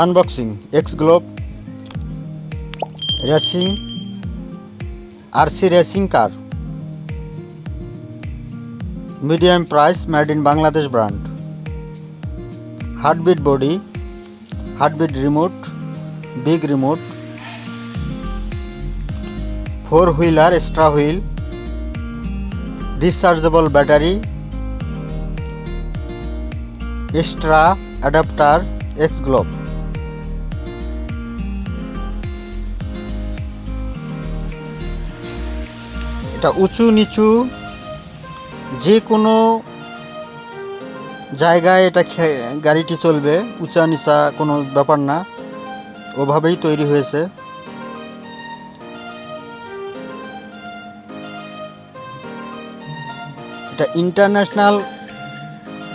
Unboxing x globe racing RC racing car, medium price, made in Bangladesh brand, heartbeat body, heartbeat remote, big remote, 4 wheeler extra wheel, rechargeable battery, extra adapter, x globe. এটা উঁচু নিচু যে কোনো জায়গায় এটা গাড়িটি চলবে, উঁচা নিচা কোনো ব্যাপার না, ওভাবেই তৈরি হয়েছে। এটা ইন্টারন্যাশনাল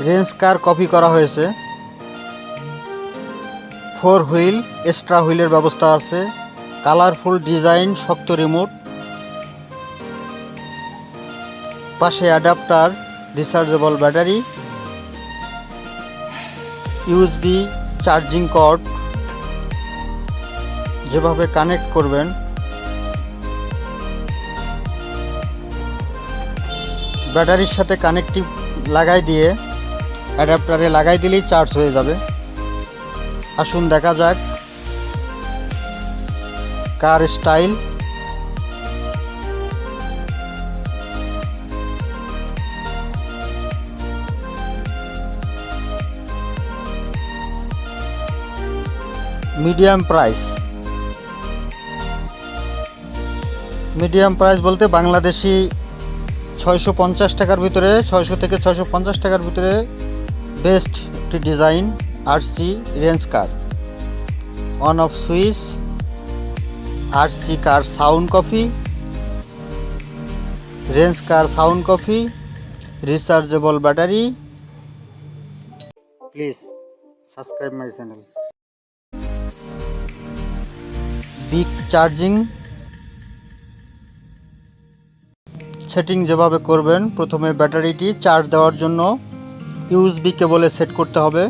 রেঞ্জ কার কপি করা হয়েছে। 4 হুইল এক্সট্রা হুইলের ব্যবস্থা আছে, কালারফুল ডিজাইন, শক্ত রিমোট, পাশে adapter, rechargeable battery, USB charging cord, যেভাবে কানেক্ট করবেন ব্যাটারির সাথে কানেক্টিভ লাগাই দিয়ে অ্যাডাপ্টারে লাগাই দিলেই চার্জ হয়ে যাবে। আসুন দেখা যাক car style. Medium price, medium price বলতে বাংলাদেশি 650 টাকার ভিতরে, 600 থেকে 650 টাকার ভিতরে বেস্ট একটি design RC range car, on off switch, RC car sound copy, range car sound copy, rechargeable battery. Please subscribe my channel. Big charging setting যেভাবে করবেন, প্রথমে ব্যাটারিটি চার্জ দেওয়ার জন্য ইউএসবি কেবলে সেট করতে হবে।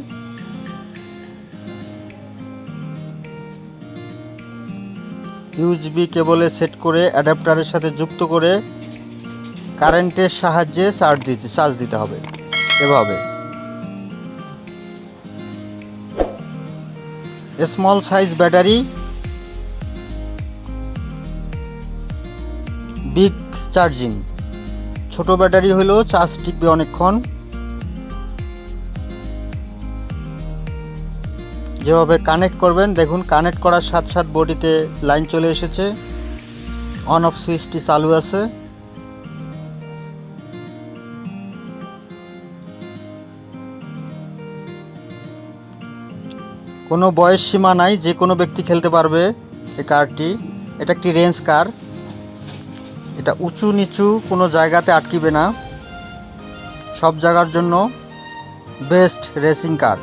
ইউএসবি কেবলে সেট করে অ্যাডাপ্টারের সাথে যুক্ত করে কারেন্টের সাহায্যে চার্জ দিতে হবে এভাবে। Small size battery, big charging. ছোট ব্যাটারি হলেও চার্জ টিকবে অনেকক্ষণ। যেভাবে কানেক্ট করবেন দেখুন, কানেক্ট করার সাথে সাথে বডিতে লাইন চলে এসেছে, অন অফ সুইচটি চালু আছে। কোনো বয়স সীমা নাই, যে কোনো ব্যক্তি খেলতে পারবে এই কারটি। এটা একটি রেঞ্জ কার, এটা উঁচু নিচু কোনো জায়গাতে আটকিবে না, সব জায়গার জন্য best racing car.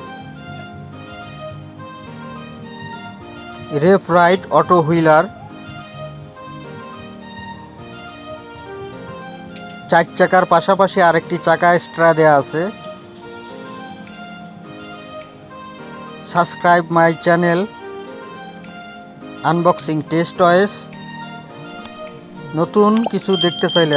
Ref right auto wheeler, 4 চাকার পাশাপাশি আরেকটি চাকা এক্সট্রা দেয়া আছে। Subscribe my channel unboxing test toys. নতুন কিছু দেখতে চাইলে